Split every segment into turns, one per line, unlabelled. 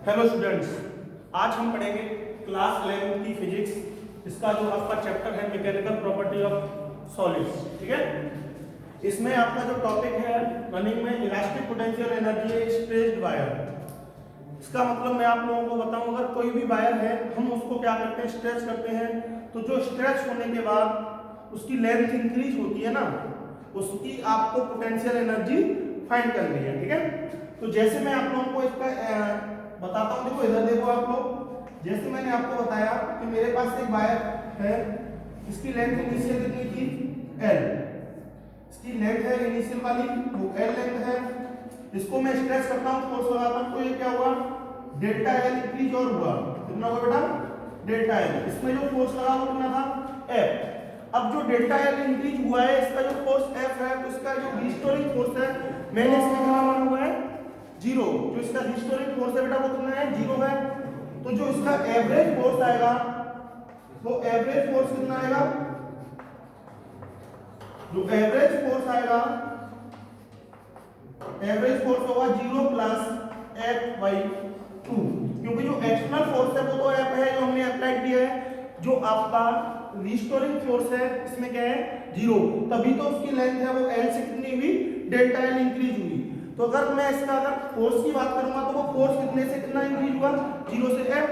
Hello students, आज हम पढ़ेंगे क्लास 11 की फिजिक्स। इसका जो आपका चैप्टर है मैकेनिकल प्रॉपर्टी ऑफ सॉलिड्स। ठीक है, इसमें आपका जो टॉपिक है रनिंग में elastic potential energy stretched wire. इसका मतलब मैं आप लोगों को बताऊं, अगर कोई भी वायर है हम उसको क्या करते हैं, स्ट्रेच करते हैं। तो जो स्ट्रेच होने के बाद उसकी लेंथ इंक्रीज होती है ना, उसकी आपको पोटेंशियल एनर्जी फाइंड करनी है। ठीक है, तो जैसे मैं आप लोगों को इसका बताता हूं, देखो इधर देखो आप लोग। जैसे मैंने आपको बताया कि मेरे पास एक वायर है, इसकी लेंथ इनिशियल कितनी थी, L। इसकी लेंथ है इनिशियल वाली वो L लेंथ है। इसको मैं स्ट्रेच करता हूं, फोर्स लगाता हूं, तो ये क्या हुआ, डेल्टा L इंक्रीज और हुआ। कितना हुआ बेटा, डेल्टा L। इसमें जो फोर्स लगा वो कितना था, F। अब जो डेल्टा L इंक्रीज हुआ है, इसका जो फोर्स F है, तो इसका जो रिस्टोरिंग फोर्स है मैंने इसमें कितना माना हुआ है, 0। जो इसका रिस्टोरिंग फोर्स है बेटा वो कितना है, 0 है। तो जो इसका एवरेज फोर्स आएगा वो एवरेज फोर्स कितना आएगा, जो एवरेज फोर्स आएगा, एवरेज फोर्स होगा 0 प्लस F/2। क्योंकि जो एक्सटर्नल फोर्स है वो तो F है जो हमने अप्लाई किया है। जो आपका रिस्टोरिंग फोर्स है इसमें क्या है, 0। तभी तो उसकी लेंथ है वो L से कितनी हुई, डेल्टा L इंक्रीज हुई। तो अगर मैं इसका अगर फोर्स की बात करूंगा तो वो फोर्स कितने से कितना इंक्रीज हुआ, 0 से F।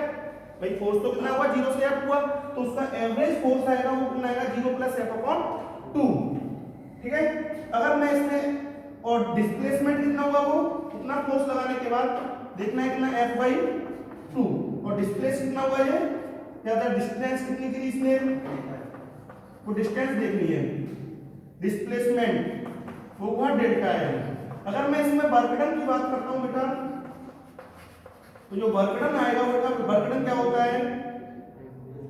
भाई फोर्स तो कितना हुआ, 0 से F हुआ। तो उसका एवरेज फोर्स आएगा वो कितना आएगा, 0 प्लस F/2। ठीक है, अगर मैं इसमें और डिस्प्लेसमेंट कितना हुआ, वो कितना फोर्स लगाने के बाद देखना है कितना, F/2। और डिस्प्लेस कितना हुआ ये, या अगर डिस्टेंस कितनी थी इसमें, वो डिस्टेंस देखनी है, डिस्प्लेसमेंट वो हुआ डेल्टा L। अगर मैं इसमें वर्क डन की बात करता हूं बेटा, तो जो वर्क डन आएगा बेटा, वर्क डन क्या होता है,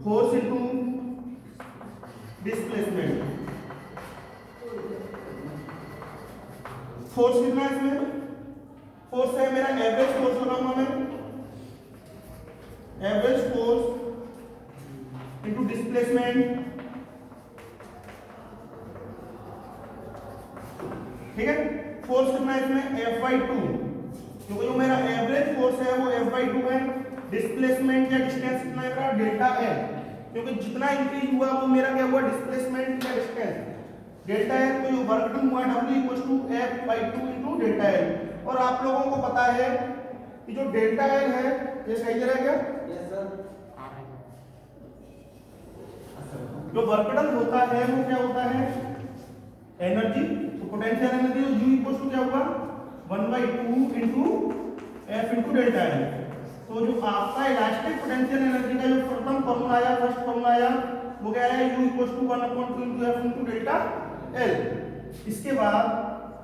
फोर्स इनटू डिस्प्लेसमेंट। फोर्स कितना है इसमें, फोर्स है मेरा एवरेज फोर्स लगाऊंगा मैं, एवरेज फोर्स इनटू डिस्प्लेसमेंट। ठीक है, फोर्स कितना है इसमें, F/2। क्योंकि जो मेरा एवरेज फोर्स है वो F/2 है। डिस्प्लेसमेंट या डिस्टेंस कितना है मेरा, डेल्टा L। क्योंकि जितना इंक्रीज हुआ वो मेरा क्या हुआ, डिस्प्लेसमेंट या डिस्टेंस, डेल्टा L। तो जो वर्क डन हुआ W = F/2 × डेल्टा L। और आप लोगों को पता है कि जो डेल्टा L है, ये सही जगह क्या, यस सर। जो वर्क डन होता है वो क्या होता है, एनर्जी। पोटेंशियल एनर्जी U = क्या हुआ, 1/2 × F × डेल्टा L। तो जो आपका इलास्टिक पोटेंशियल एनर्जी का जो प्रथम फॉर्मूला आया, फर्स्ट फॉर्मूला आया, वो क्या है, U = 1/2 × F × डेल्टा L। इसके बाद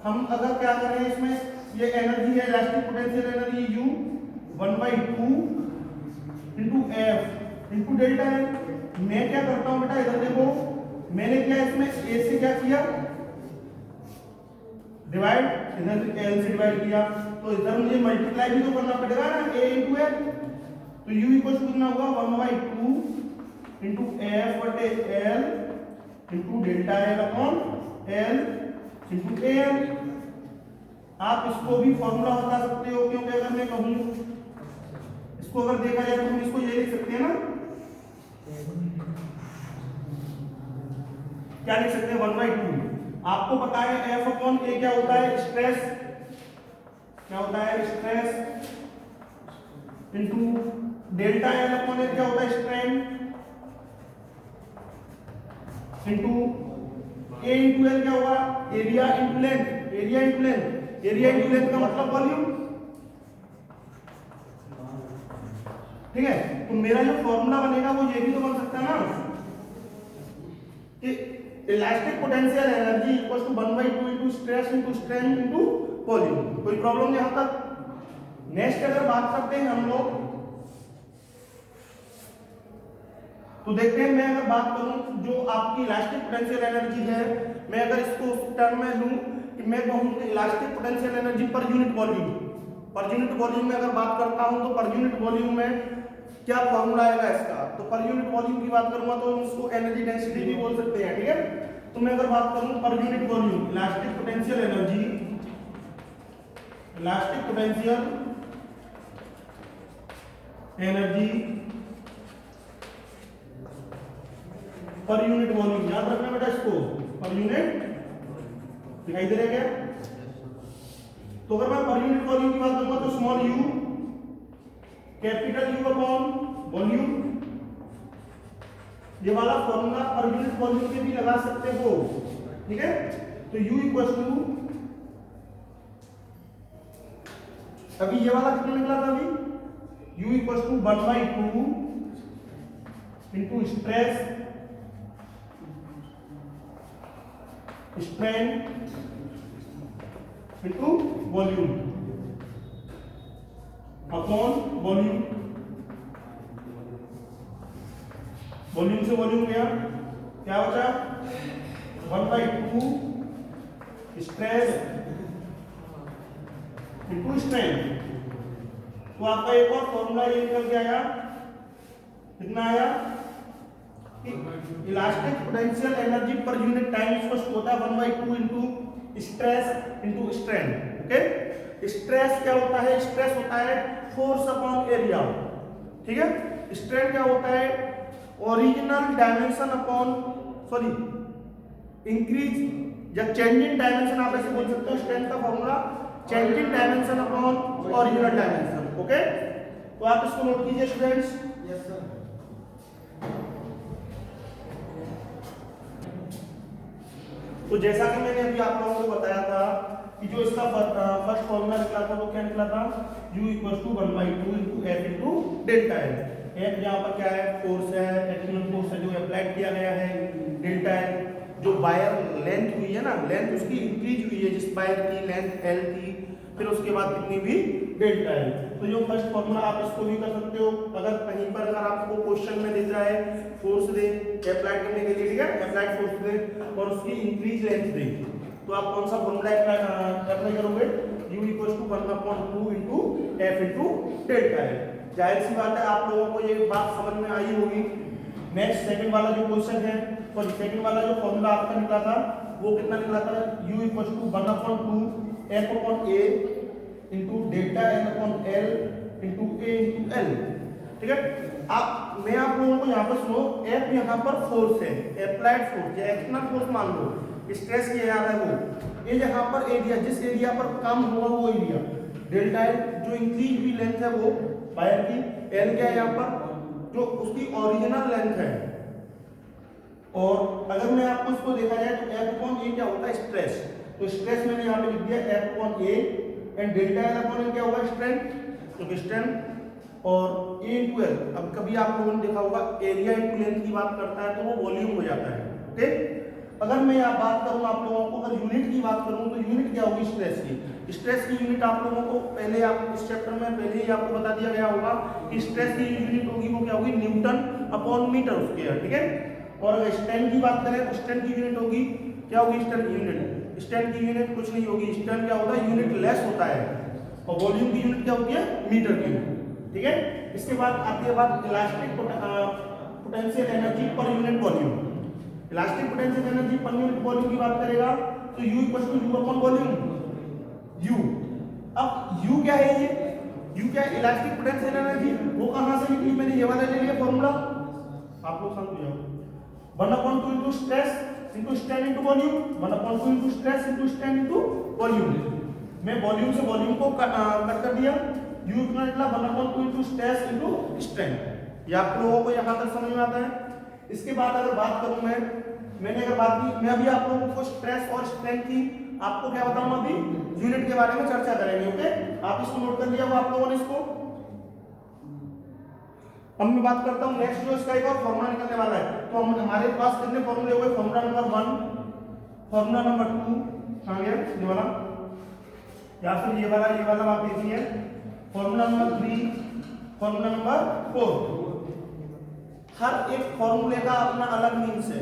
हम अगर क्या करें, इसमें ये एनर्जी है elastic potential energy U 1/2 × F × delta L। मैं क्या करता हूं बेटा, इधर देखो, मैंने क्या इसमें A से क्या किया, डिवाइड, इधर L से डिवाइड किया, तो इधर मुझे मल्टीप्लाई भी तो करना पड़ेगा ना, A × L। तो U = कितना हुआ, 1/2 × F/L × डेल्टा L/L × Al। आप इसको भी फॉर्मूला बता सकते हो, क्योंकि अगर मैं कहूं इसको अगर देखा जाए तो हम इसको ये लिख सकते हैं ना, क्या लिख सकते हैं, 1/2। आपको पता है F/A क्या होता है, स्ट्रेस। क्या होता है, स्ट्रेस इनटू डेल्टा L/A क्या होता है, स्ट्रेन इनटू A × L क्या होगा, area into length. Area into length, area into length का मतलब वॉल्यूम। ठीक है, तो मेरा जो फॉर्मूला बनेगा वो ये भी तो बन सकता है ना, कि elastic potential energy equals to 1/2 into stress into strain into volume. कोई प्रॉब्लम यहां तक। नेक्स्ट अगर बात करते हैं हम लोग, तो देखते हैं, मैं अगर बात करूं जो आपकी इलास्टिक पोटेंशियल एनर्जी है, मैं अगर इसको उस टर्म में लूं कि मैं कहूं कि elastic potential energy per unit volume, पर यूनिट वॉल्यूम में अगर बात करता हूं, तो पर यूनिट वॉल्यूम में क्या फॉर्मूला आएगा इसका। तो पर यूनिट वॉल्यूम की बात करूंगा तो उसको एनर्जी डेंसिटी भी बोल सकते हैं। ठीक है, तो मैं अगर बात करूं पर unit volume, elastic potential energy, elastic potential energy per unit volume, याद रखना बेटा इसको, पर यूनिट, दिखाई दे रहा है क्या? तो अगर मैं पर यूनिट वॉल्यूम की बात करूंगा तो small you, capital you upon volume, ये वाला फॉर्मूला पर यूनिट वॉल्यूम के भी लगा सकते हो, ठीक है? तो U इक्वल टू, अभी ये वाला कितना निकला था अभी, U equal to 1/2 into stress strain into volume upon volume, volume से वॉल्यूम गया, क्या बचा 1/2 स्ट्रेस इंटू स्ट्रेन। तो आपका एक और फॉर्मूला ये निकल के आया, कितना आया कि elastic potential energy per unit time equal होता है 1/2 into stress into strain. Okay, stress क्या होता है? स्ट्रेस होता है फोर्स अपॉन एरिया, ठीक है? स्ट्रेन क्या होता है? Original dimension upon, sorry, increase या चेंजिंग डायमेंशन, आप ऐसे बोल सकते हो स्ट्रेन का formula changing dimension upon original dimension. Okay, तो आप इसको नोट कीजिए स्टूडेंट्स।
Yes sir.
तो जैसा कि मैंने अभी आप लोगों को बताया था कि जो इसका फर्स्ट फॉर्मूला निकला था वो क्या निकला था, U equal to 1/2 into F into delta L. F यहाँ पर क्या है? फोर्स है, एक्सटर्नल फोर्स है जो अप्लाइड किया गया है। डेल्टा एल जो वायर लेंथ हुई है ना, लेंथ उसकी इंक्रीज हुई है, जिस वायर की लेंथ एल थी, फिर उसके बाद कितनी भी डेल्टा एल। तो जो फर्स्ट फॉर्मूला आप इसको भी कर सकते हो, अगर कहीं पर अगर आपको क्वेश्चन में दिख रहा है फोर्स दे अप्लाइड करने के लिए, ठीक है, अप्लाइड फोर्स दे और उसकी इंक्रीज लेंथ दे, तो आप कौन सा फॉर्मूला अप्लाई करोगे? U equal to 1/2 into F into delta L. जाहिर सी बात है आप लोगों को ये बात समझ में आई होगी। नेक्स्ट सेकंड वाला जो क्वेश्चन है, सॉरी सेकंड वाला जो फॉर्मूला आपका निकला था वो कितना निकला था? U equal to 1/2 F upon A into delta L upon L into A into L, ठीक है? आप मैं आप लोगों को यहाँ पर सुनो, एफ यहाँ पर फोर्स है, अप्लाइड फोर्स या एक्सटर्नल फोर्स मान लो, स्ट्रेस की याद है वो, ये यहाँ पर एरिया, जिस एरिया पर काम हुआ वो एरिया, डेल्टा एल जो इंक्रीज हुई लेंथ है वो वायर की, एल क्या है यहाँ पर? जो उसकी ओरिजिनल लेंथ है। और अगर मैं आपको इसको देखा जाए तो एफ अपॉन ए क्या होता है? स्ट्रेस। तो स्ट्रेस मैंने यहाँ पे लिख दिया F upon A and delta L upon L क्या होगा? स्ट्रेन, तो स्ट्रेन और ए इंटू एल। अब कभी आप लोगों ने देखा होगा एरिया इंटू लेंथ की बात करता है तो वो वॉल्यूम हो जाता है। ओके, अगर मैं यहाँ बात करूँ आप लोगों को, अगर यूनिट की बात करूँ तो यूनिट क्या होगी? स्ट्रेस की। स्ट्रेस की यूनिट आप लोगों को पहले, आप इस चैप्टर में पहले ही आपको बता दिया गया होगा कि स्ट्रेस की यूनिट होगी वो क्या होगी? न्यूटन अपॉन मीटर स्क्वायर, ठीक है? और अगर स्ट्रेन की बात करें तो स्ट्रेन की यूनिट होगी, क्या होगी? स्ट्रेन की यूनिट, स्ट्रेन की यूनिट कुछ नहीं होगी, स्ट्रेन क्या होता है? यूनिट लेस होता है। और वॉल्यूम की यूनिट क्या होती है? मीटर की, ठीक है? इसके बाद आती है बात elastic potential energy per unit volume. Elastic potential energy per unit volume की बात करेगा तो U equal to U upon volume, U। अब U क्या है? ये U क्या है? Elastic potential energy. वो कहां से निकली? मैंने ये वाला ले लिया फॉर्मूला, आप लोग शांत हो जाओ। 1/2 into stress into strain into volume, 1/2 into stress into strain into volume. मैं वॉल्यूम से वॉल्यूम को कट कर दिया, U इतना निकला 1/2 इंटू स्ट्रेस इंटू स्ट्रेन। ये आप लोगों को यहाँ तक समझ में आता है। इसके बाद अगर बात करूं मैंने अगर बात की, मैं अभी आप लोगों को स्ट्रेस और स्ट्रेन की आपको क्या बताऊं, अभी यूनिट के बारे में चर्चा करेंगे। ओके, आप इसको नोट कर लिया वो आप लोगों ने इसको। अब मैं बात करता हूं नेक्स्ट, जो इसका एक और फॉर्मूला निकलने वाला है। तो हम हमारे पास कितने फॉर्मूले हुए? फॉर्मूला नंबर 1, फॉर्मूला नंबर 2 कहां गया? ये वाला, या फिर ये वाला आप देखिए, फॉर्मूला नंबर 3, फॉर्मूला नंबर 4। हर एक फॉर्मूले का अपना अलग मीन्स है,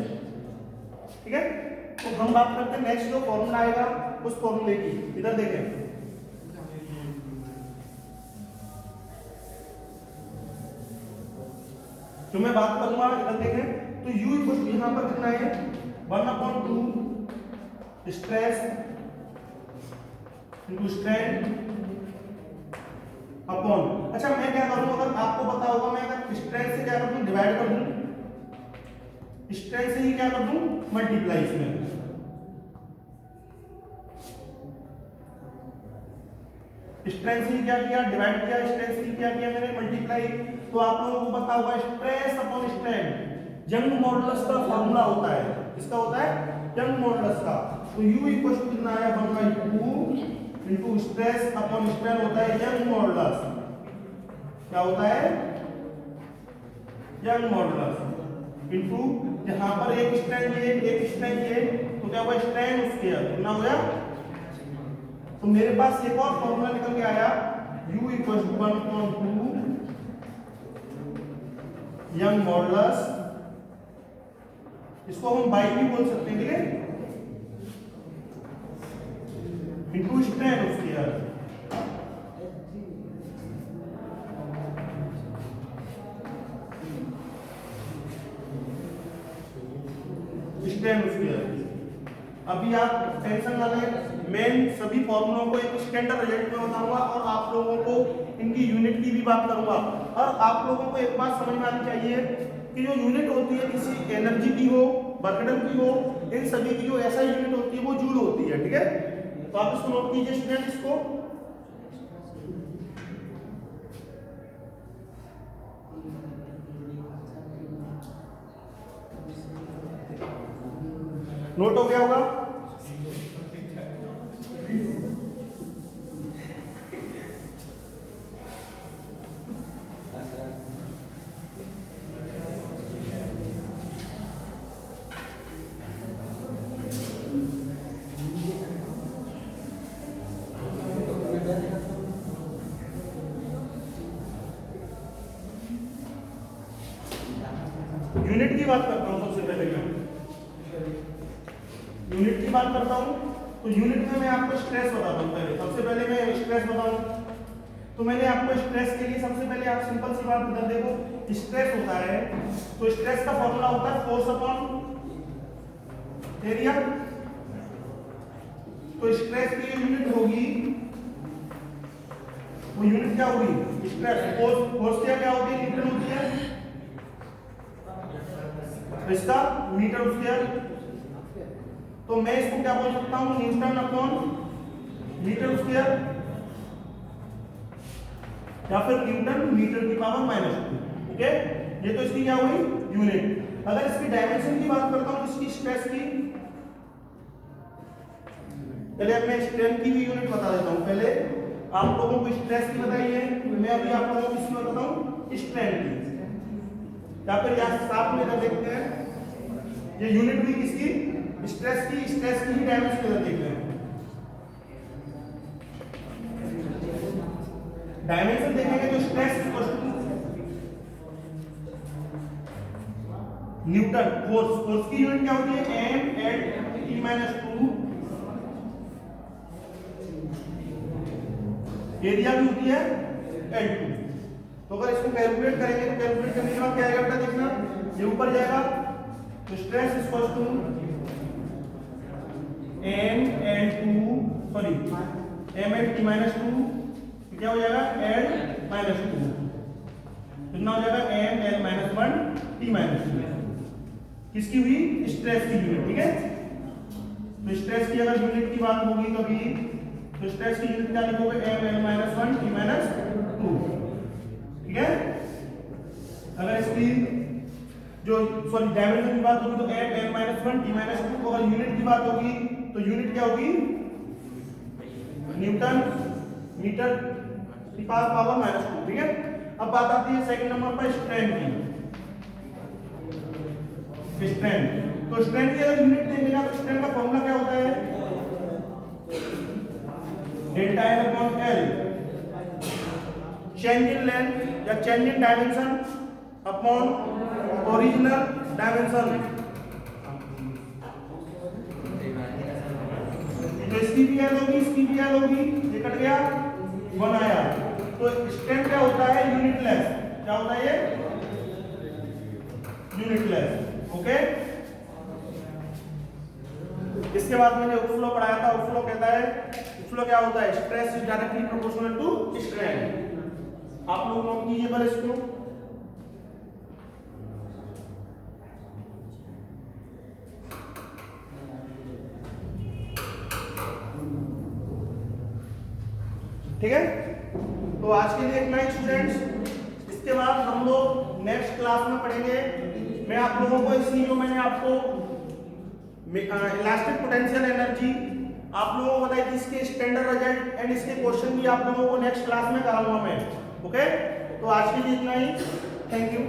ठीक है? तो हम बात करते हैं नेक्स्ट जो फॉर्मूला आएगा उस फॉर्मूले की। इधर देखें, तो मैं बात करूंगा, इधर देखें तो U इक्वल यहां पर कितना है? 1/2 स्ट्रेस इंटू स्ट्रेन अपॉन, अच्छा मैं क्या करूंगा, अगर आपको पता हो डिवाइड कर दूं, स्ट्रेंथ से ही क्या कर दूं, मल्टीप्लाई इसमें। स्ट्रेंथ से क्या किया, डिवाइड किया, स्ट्रेंथ से क्या किया मैंने, मल्टीप्लाई। तो आप लोगों को पता होगा stress upon strain young modulus का फॉर्मूला होता है, किसका होता है, यंग मॉडुलस का। तो U इक्वल टू कितना है, 1/2 इनटू स्ट्रेस अपॉन स्ट्रेन होता है यंग मॉडुलस। क्या होता है, यंग मॉडुलस इनटू, यहां पर एक स्ट्रेन ये एक स्ट्रेन ये, तो क्या हुआ, स्ट्रेन स्क्वायर कितना हो गया। तो मेरे पास एक और फॉर्मूला निकल के आया, U equal to 1/2 Young modulus, इसको हम बाई भी बोल सकते हैं, ठीक है, into strain square. Strain square. अभी आप टेंशन ना लें, मैं सभी फॉर्मूलों को एक स्टैंडर्ड रिजल्ट में बताऊंगा और आप लोगों को इनकी यूनिट की भी बात करूंगा। और आप लोगों को एक बात समझ में आनी चाहिए कि जो यूनिट होती है किसी एनर्जी की हो, वर्क डन की हो, इन सभी की जो ऐसा यूनिट होती है वो जूल होती है, ठीक है। तो आप इसको नोट कीजिए स्टूडेंट, इसको नोट हो गया होगा। यूनिट की बात करता हूं, सबसे पहले मैं यूनिट की बात करता हूं। तो यूनिट में मैं आपको स्ट्रेस बताता हूं। पहले सबसे पहले मैं स्ट्रेस बताऊं, तो मैंने आपको स्ट्रेस के लिए सबसे पहले आप सिंपल सी बात बता, देखो स्ट्रेस होता है तो स्ट्रेस का फॉर्मूला होता है फोर्स अपॉन एरिया। तो स्ट्रेस की यूनिट होगी, वो यूनिट क्या होगी, स्ट्रेस। फोर्स क्या होती है, न्यूटन होती है, इसका मीटर स्क्वायर। तो मैं इसको क्या बोल सकता हूं, न्यूटन अपॉन मीटर स्क्वायर, या फिर न्यूटन मीटर की पावर -2। ओके, ये तो इसकी क्या हुई, यूनिट। अगर इसकी डायमेंशन की बात करता हूं, इसकी स्ट्रेस की, पहले मैं स्ट्रेन की भी यूनिट बता देता हूं। पहले आप लोगों को स्ट्रेस की बताई है, मैं अभी आप लोगों को किसकी बताता हूं, स्ट्रेन की। या फिर यहां साथ में इधर देखते हैं, ये यूनिट हुई किसकी, स्ट्रेस की ही डायमेंशन इधर देखते हैं। डायमेंशन देखेंगे तो stress equal to newton. Force की यूनिट क्या होती है, N/T-2। एरिया भी होती है L2। तो अगर इसको कैलकुलेट करेंगे तो कैलकुलेट करने के बाद क्या आएगा बेटा, देखना ये ऊपर जाएगा। तो स्ट्रेस इक्वल टू M/T-2, क्या हो जाएगा, L-2, कितना हो जाएगा, M/L-1T-2। किसकी हुई, स्ट्रेस की यूनिट, ठीक है। तो स्ट्रेस की अगर यूनिट की बात होगी कभी, तो स्ट्रेस की यूनिट क्या लिखोगे, M/L-1T-2, ठीक है। अगर इसकी जो डायमेंशन की बात होगी तो M/L-1T-2। अगर यूनिट की बात होगी तो यूनिट क्या होगी, न्यूटन मीटर की पावर -2, ठीक है। अब बात आती है सेकंड नंबर पर स्ट्रेन की। स्ट्रेन, तो स्ट्रेन की अगर यूनिट देंगे ना, तो स्ट्रेन का फॉर्मूला क्या होता है, delta L upon L, change in length या change in dimension upon original dimension. तो इसकी भी L होगी, इसकी भी L होगी, ये कट गया, 1 आया। तो स्ट्रेन क्या होता है, यूनिटलेस। क्या होता है ये, यूनिटलेस। ओके, इसके बाद मैंने उपफ्लो पढ़ाया था। उपफ्लो कहता है, उपफ्लो क्या होता है, stress is directly proportional to strain. आप लोग नोट कीजिए पर इसको। ठीक है, तो आज के लिए इतना ही स्टूडेंट्स। इसके बाद हम लोग नेक्स्ट क्लास में पढ़ेंगे। मैं आप लोगों को इसकी जो मैंने आपको इलास्टिक पोटेंशियल एनर्जी आप लोगों को बताई थी, इसके स्टैंडर्ड रिजल्ट एंड इसके क्वेश्चन भी आप लोगों को नेक्स्ट क्लास में कराऊंगा मैं। ओके, तो आज के लिए इतना ही। Thank you.